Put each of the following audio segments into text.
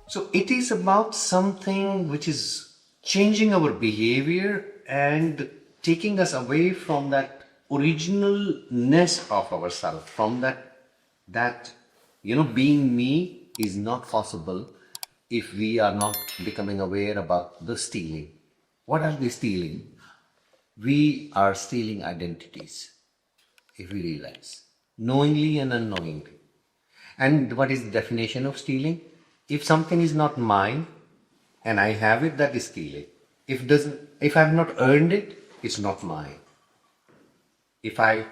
So it is about something which is changing our behavior and taking us away from that originalness of ourselves, from that being me is not possible if we are not becoming aware about the stealing. What are we stealing? We are stealing identities, if we realize, knowingly and unknowingly. And what is the definition of stealing? If something is not mine and I have it, that is stealing. If I've not earned it, it's not mine. If I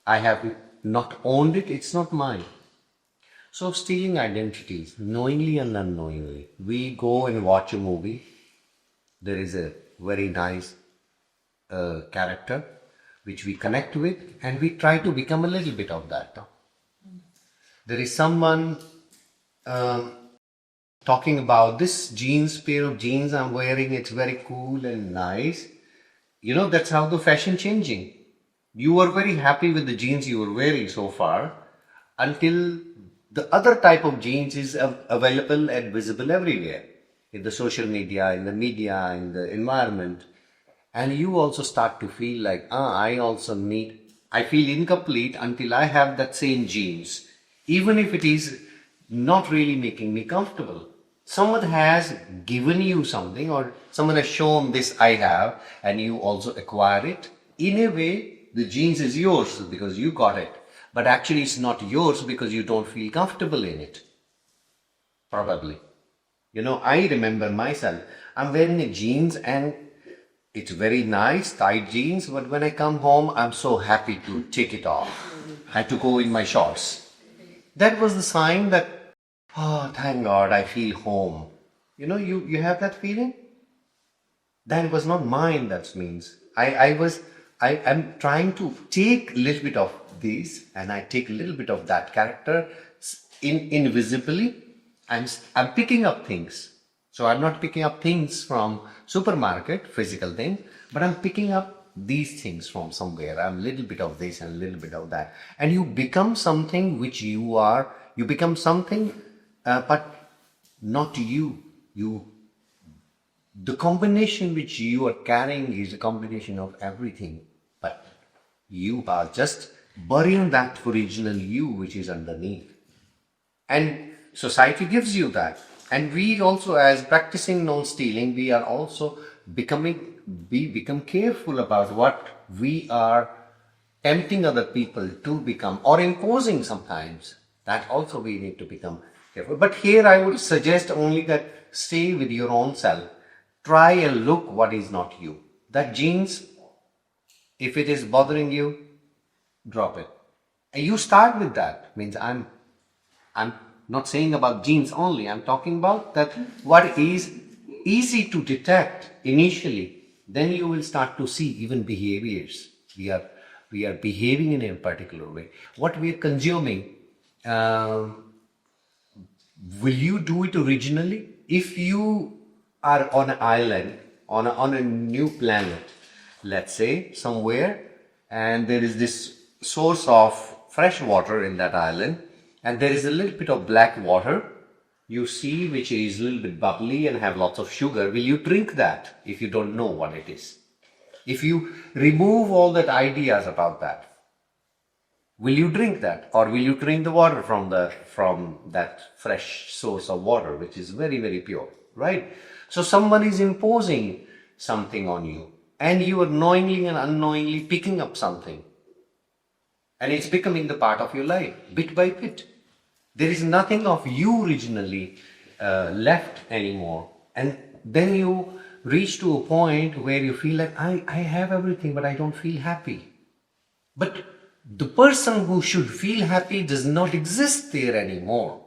have not owned it, it's not mine. So stealing identities, knowingly and unknowingly. We go and watch a movie. There is a very nice character which we connect with, and we try to become a little bit of that. There is someone talking about this pair of jeans I'm wearing, it's very cool and nice. That's how the fashion changing. You were very happy with the jeans you were wearing so far until the other type of jeans is available and visible everywhere, in the social media, in the media, in the environment. And you also start to feel like, I feel incomplete until I have that same jeans, even if it is not really making me comfortable. Someone has given you something, or someone has shown this I have, and you also acquire it. In a way, the jeans is yours because you got it. But actually it's not yours because you don't feel comfortable in it. Probably. I remember myself. I'm wearing a jeans and it's very nice, tight jeans, but when I come home, I'm so happy to take it off. I had to go in my shorts. That was the sign that, oh, thank God, I feel home. You have that feeling? That was not mine, that means. I'm trying to take a little bit of this and I take a little bit of that character invisibly. I'm picking up things. So I'm not picking up things from supermarket, physical things, but I'm picking up these things from somewhere. I'm a little bit of this and a little bit of that. And you become something which you are. You become something, but not you. The combination which you are carrying is a combination of everything. But you are just burying that original you which is underneath. And society gives you that. And we also, as practicing non-stealing, we are also become careful about what we are tempting other people to become, or imposing sometimes. That also we need to become careful. But here I would suggest only that stay with your own self. Try and look what is not you. That jeans, if it is bothering you, drop it. And you start with that. Means I'm not saying about jeans only. I'm talking about that what is easy to detect initially. Then you will start to see even behaviors. We are behaving in a particular way. What we are consuming, will you do it originally? If you are on an island, on a new planet, let's say, somewhere, and there is this source of fresh water in that island, and there is a little bit of black water, you see, which is a little bit bubbly and have lots of sugar, will you drink that if you don't know what it is? If you remove all that ideas about that, will you drink that? Or will you drink the water from that fresh source of water, which is very, very pure, right? So someone is imposing something on you, and you are knowingly and unknowingly picking up something. And it's becoming the part of your life, bit by bit. There is nothing of you originally left anymore. And then you reach to a point where you feel like, I have everything, but I don't feel happy. But the person who should feel happy does not exist there anymore.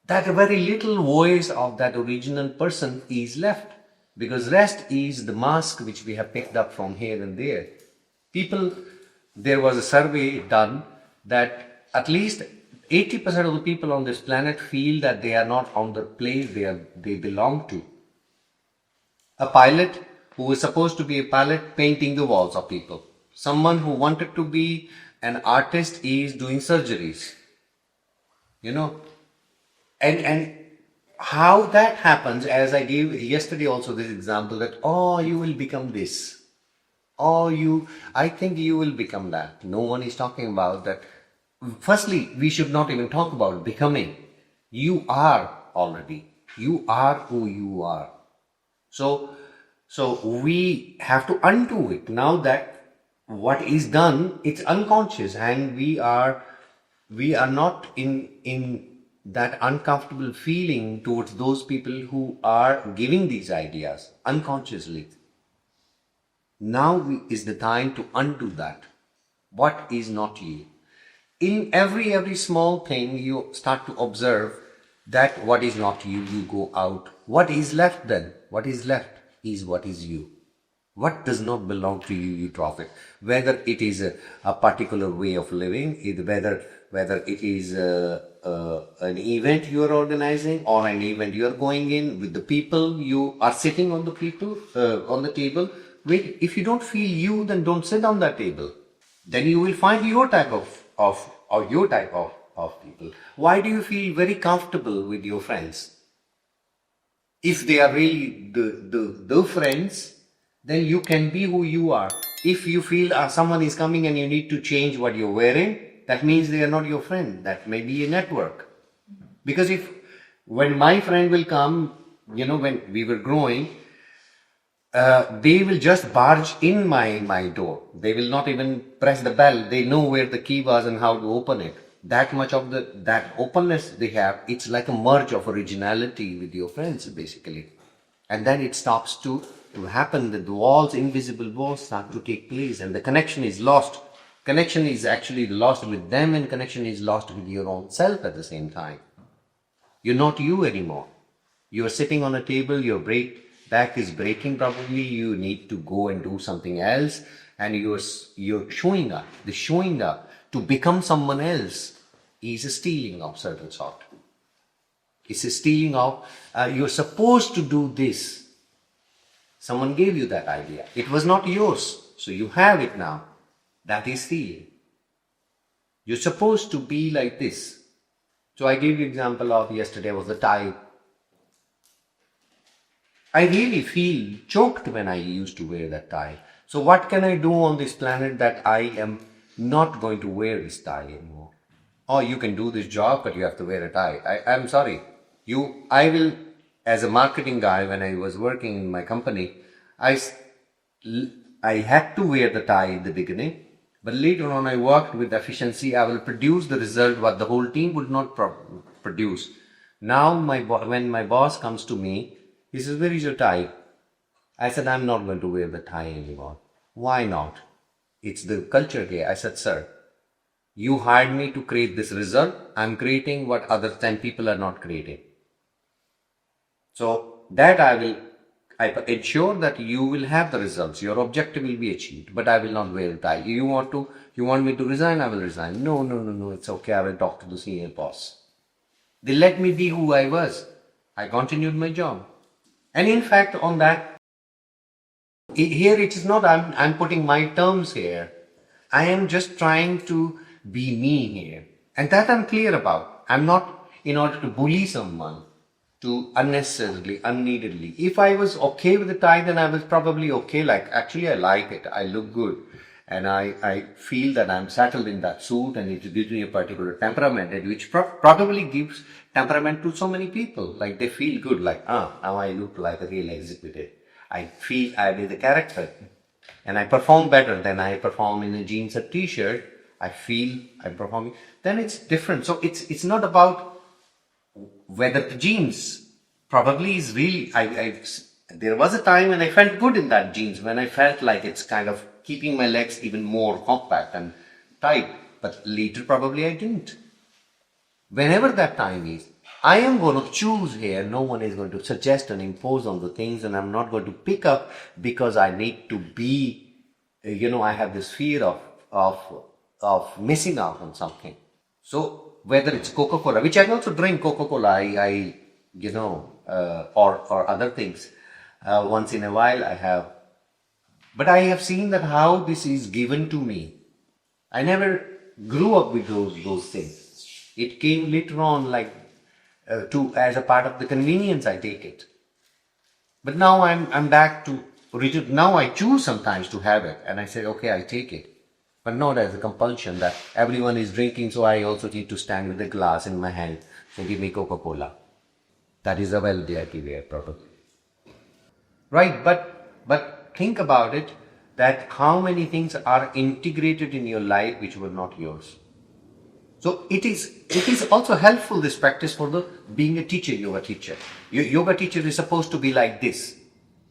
That very little voice of that original person is left, because rest is the mask which we have picked up from here and there. There was a survey done that at least 80% of the people on this planet feel that they are not on the place they belong to. A pilot who was supposed to be a pilot painting the walls of people. Someone who wanted to be an artist is doing surgeries, you know, and how that happens, as I gave yesterday also this example that, oh, you will become this, or I think you will become that. No one is talking about that. Firstly, we should not even talk about becoming. You are already. You are who you are. So we have to undo it. Now that what is done, it's unconscious, and we are not in that uncomfortable feeling towards those people who are giving these ideas unconsciously. Now is the time to undo that. What is not you? In every small thing, you start to observe that what is not you, you go out. What is left then? What is left is what is you. What does not belong to you, you drop it. Whether it is a particular way of living, whether it is an event you are organizing, or an event you are going in with the people you are sitting on on the table. If you don't feel you, then don't sit on that table. Then you will find your type of people. Why do you feel very comfortable with your friends? If they are really the friends, then you can be who you are. If you feel someone is coming and you need to change what you're wearing, that means they are not your friend. That may be a network. Because when my friend will come, when we were growing, they will just barge in my door. They will not even press the bell. They know where the key was and how to open it. That much of that openness they have, it's like a merge of originality with your friends, basically. And then it stops to happen, that the invisible walls start to take place, and the connection is lost. Connection is actually lost with them, and connection is lost with your own self at the same time. You're not you anymore. You're sitting on a table, your back is breaking probably, you need to go and do something else, and you're showing up. The showing up to become someone else is a stealing of certain sort. It's a stealing of, you're supposed to do this. Someone gave you that idea. It was not yours, so you have it now. That is stealing. You're supposed to be like this. So I gave you example of yesterday was the tie. I really feel choked when I used to wear that tie. So what can I do on this planet that I am not going to wear this tie anymore? Oh, you can do this job, but you have to wear a tie. I'm sorry. I will, as a marketing guy, when I was working in my company, I had to wear the tie in the beginning, but later on I worked with efficiency. I will produce the result what the whole team would not produce. Now when my boss comes to me, he says, where is your tie? I said, I'm not going to wear the tie anymore. Why not? It's the culture here. I said, sir, you hired me to create this result. I'm creating what other 10 people are not creating. So that I ensure that you will have the results. Your objective will be achieved, but I will not wear the tie. You want me to resign? I will resign. No. It's okay. I will talk to the senior boss. They let me be who I was. I continued my job. And in fact, on that, here it is not, I'm putting my terms here. I am just trying to be me here. And that I'm clear about. I'm not in order to bully someone to unnecessarily, unneededly. If I was okay with the tie, then I was probably okay. Like, actually, I like it. I look good. And I feel that I'm settled in that suit, and it gives me a particular temperament, and which probably gives temperament to so many people. Like, they feel good, like, now I look like a real executive. I feel I be the character. And I perform better than I perform in a jeans or t-shirt. I feel I'm performing. Then it's different. So it's not about whether the jeans probably is really, there was a time when I felt good in that jeans, when I felt like it's kind of keeping my legs even more compact and tight, but later probably I didn't. Whenever that time is, I am going to choose here. No one is going to suggest and impose on the things, and I'm not going to pick up because I need to be, I have this fear of missing out on something. So whether it's Coca-Cola, which I also drink Coca-Cola, or other things, once in a while I have. But I have seen that how this is given to me. I never grew up with those things. It came later on, like to as a part of the convenience. I take it, but now I'm back to original. Now I choose sometimes to have it, and I say, okay, I take it, but not as a compulsion that everyone is drinking, so I also need to stand with a glass in my hand. So give me Coca-Cola. That is a well-directed way, probably. Right, but think about it, that how many things are integrated in your life which were not yours. So it is also helpful, this practice, for the being a teacher, yoga teacher. Your yoga teacher is supposed to be like this.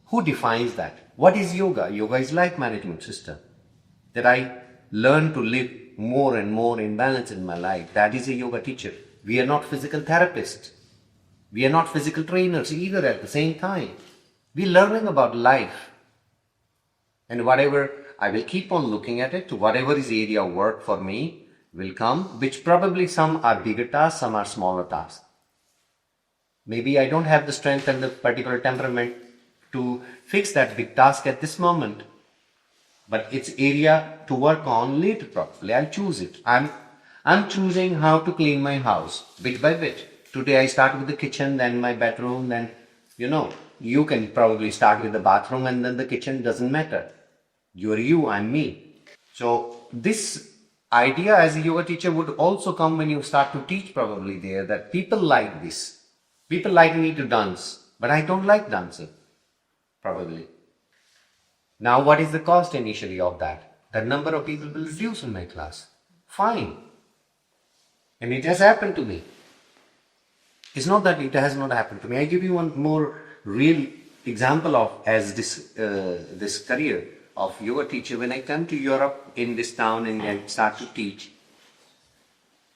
Who defines that? What is yoga? Yoga is life management system. That I learn to live more and more in balance in my life. That is a yoga teacher. We are not physical therapists. We are not physical trainers either at the same time. We're learning about life. And whatever, I will keep on looking at it, to whatever is area of work for me will come, which probably some are bigger tasks, some are smaller tasks. Maybe I don't have the strength and the particular temperament to fix that big task at this moment. But it's area to work on later probably. I'll choose it. I'm choosing how to clean my house bit by bit. Today I start with the kitchen, then my bedroom, then you can probably start with the bathroom and then the kitchen. Doesn't matter. You're you, I'm me. So this idea as a yoga teacher would also come when you start to teach probably there, that people like this. People like me to dance, but I don't like dancing, probably. Now what is the cost initially of that? The number of people will reduce in my class. Fine. And it has happened to me. It's not that it has not happened to me. I give you one more real example of as this career of yoga teacher. When I come to Europe in this town and I start to teach,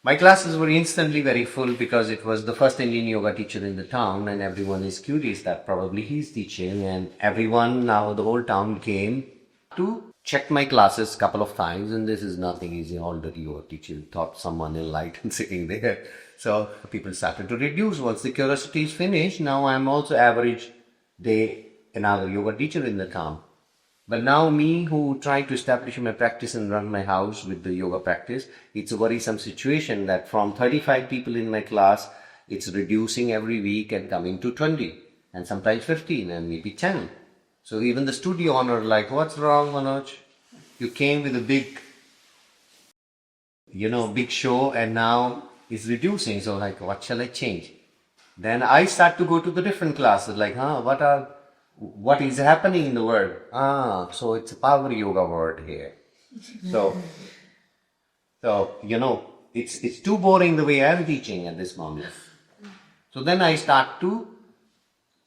my classes were instantly very full because it was the first Indian yoga teacher in the town, and everyone is curious that probably he's teaching, and everyone, now the whole town came to check my classes couple of times, and this is nothing easy. Already yoga teacher thought someone enlightened sitting there. So people started to reduce. Once the curiosity is finished, now I'm also average day another yoga teacher in the town. But now me, who try to establish my practice and run my house with the yoga practice, it's a worrisome situation that from 35 people in my class, it's reducing every week and coming to 20 and sometimes 15 and maybe 10. So even the studio owner like, what's wrong, Manoj? You came with a big show, and now it's reducing. So like, what shall I change? Then I start to go to the different classes like, what is happening in the world? So it's a power yoga word here. So it's too boring the way I'm teaching at this moment. So then I start to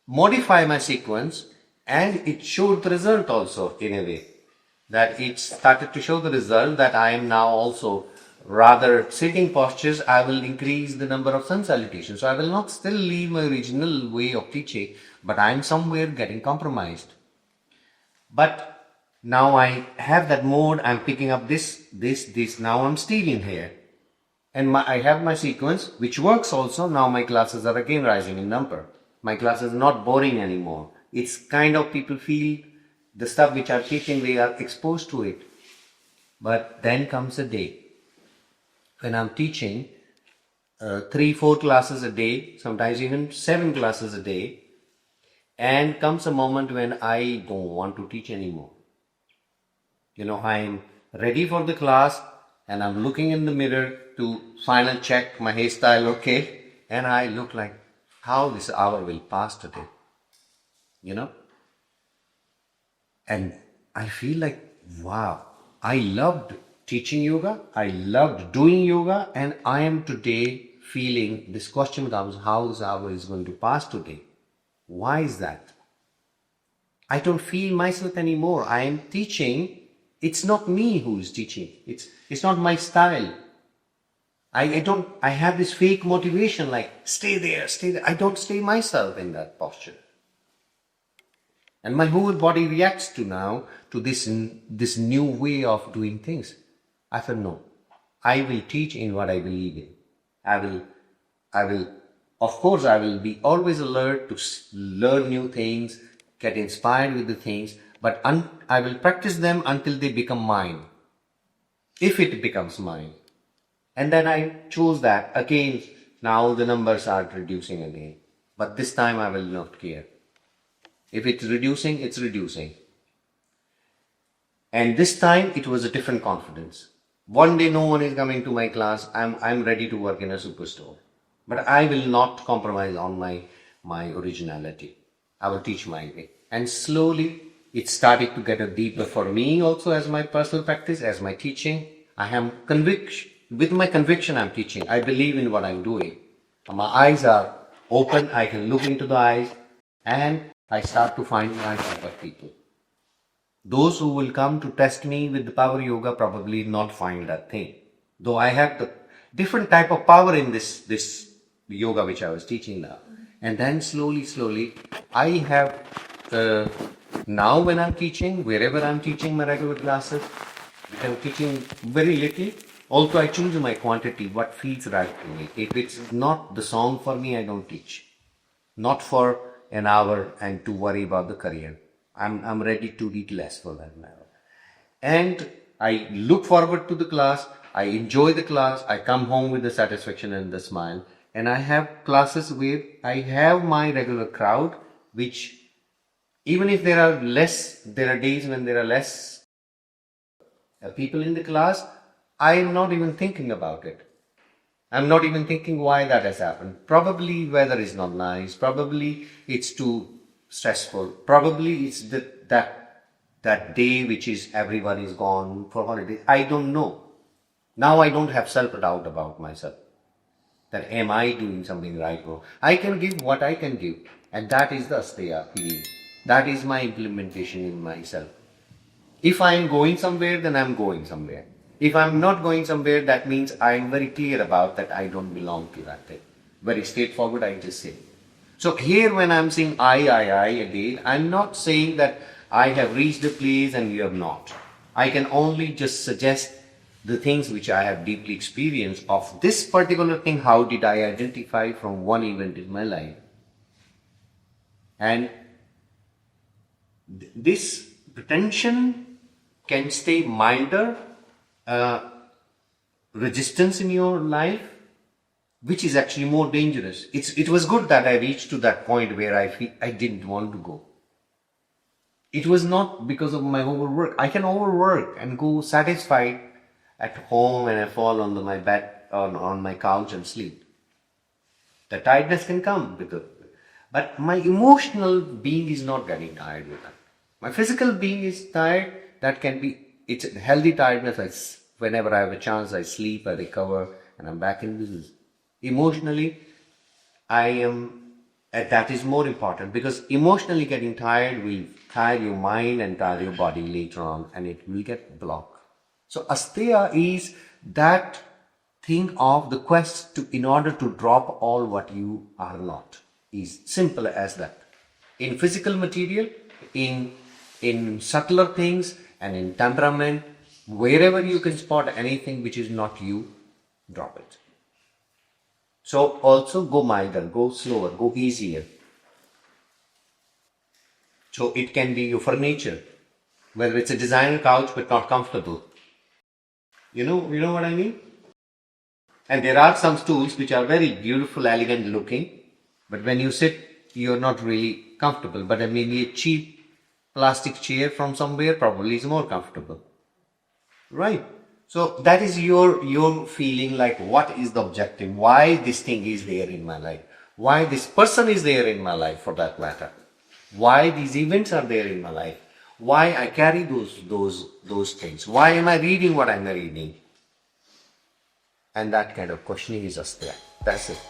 modify my sequence, and it showed the result also in a way. That it started to show the result that I am now also, rather sitting postures, I will increase the number of sun salutations. So I will not still leave my original way of teaching, but I am somewhere getting compromised. But now I have that mode, I'm picking up this, now I'm stealing here. And I have my sequence, which works also. Now my classes are again rising in number. My classes are not boring anymore. It's kind of, people feel the stuff which I'm teaching, they are exposed to it. But then comes a day when I'm teaching 3-4 classes a day, sometimes even 7 classes a day, and comes a moment when I don't want to teach anymore. I'm ready for the class and I'm looking in the mirror to final check my hairstyle, okay, and I look like how this hour will pass today, and I feel like, wow, I loved teaching yoga, I loved doing yoga, and I am today feeling, this question comes, how this hour is going to pass today? Why is that? I don't feel myself anymore. I am teaching. It's not me who is teaching. It's not my style. I have this fake motivation like, stay there. I don't stay myself in that posture. And my whole body reacts to this new way of doing things. I said, no, I will teach in what I believe in. I will, of course, I will be always alert to learn new things, get inspired with the things, but I will practice them until they become mine. If it becomes mine. And then I chose that. Again, now the numbers are reducing again. But this time I will not care. If it's reducing, it's reducing. And this time it was a different confidence. One day no one is coming to my class. I'm ready to work in a superstore. But I will not compromise on my originality. I will teach my way. And slowly it started to get a deeper for me also as my personal practice, as my teaching. I am conviction. With my conviction I'm teaching. I believe in what I'm doing. My eyes are open. I can look into the eyes and I start to find my type of people. Those who will come to test me with the power yoga probably not find that thing. Though I have the different type of power in this yoga which I was teaching now. And then slowly, I have now when I'm teaching, wherever I'm teaching my regular classes, I'm teaching very little. Also, I choose my quantity, what feels right to me. If it's not the song for me, I don't teach. Not for an hour and to worry about the career. I'm ready to eat less for that matter. And I look forward to the class. I enjoy the class. I come home with the satisfaction and the smile. And I have classes where I have my regular crowd, which even if there are days when there are less people in the class, I am not even thinking about it. I'm not even thinking why that has happened. Probably weather is not nice. Probably it's too stressful. Probably it's that day which is everyone is gone for holidays. I don't know. Now I don't have self-doubt about myself. That am I doing something right or wrong? I can give what I can give. And that is the Asteya feeling. That is my implementation in myself. If I am going somewhere, then I'm going somewhere. If I'm not going somewhere, that means I'm very clear about that I don't belong to that thing. Very straightforward, I just say. So here when I'm saying I again, I'm not saying that I have reached a place and you have not. I can only just suggest the things which I have deeply experienced of this particular thing. How did I identify from one event in my life? And this pretension can stay milder, resistance in your life, which is actually more dangerous. It was good that I reached to that point where I feel I didn't want to go. It was not because of my overwork. I can overwork and go satisfied at home and I fall on my bed, on my couch and sleep. The tiredness can come with it. But my emotional being is not getting tired with that. My physical being is tired. That can be, it's a healthy tiredness. Whenever I have a chance, I sleep, I recover, and I'm back in business. Emotionally, that is more important because emotionally getting tired will tire your mind and tire your body later on and it will get blocked. So Asteya is that thing of the quest in order to drop all what you are not. Is simple as that. In physical material, in subtler things and in temperament, wherever you can spot anything which is not you, drop it. So also go milder, go slower, go easier. So it can be your furniture, whether it's a designer couch but not comfortable. You know what I mean? And there are some stools which are very beautiful, elegant looking, but when you sit, you're not really comfortable. But maybe a cheap plastic chair from somewhere probably is more comfortable. Right? So that is your feeling like what is the objective? Why this thing is there in my life? Why this person is there in my life for that matter? Why these events are there in my life? Why I carry those things? Why am I reading what I'm reading? And that kind of questioning is just there. That's it.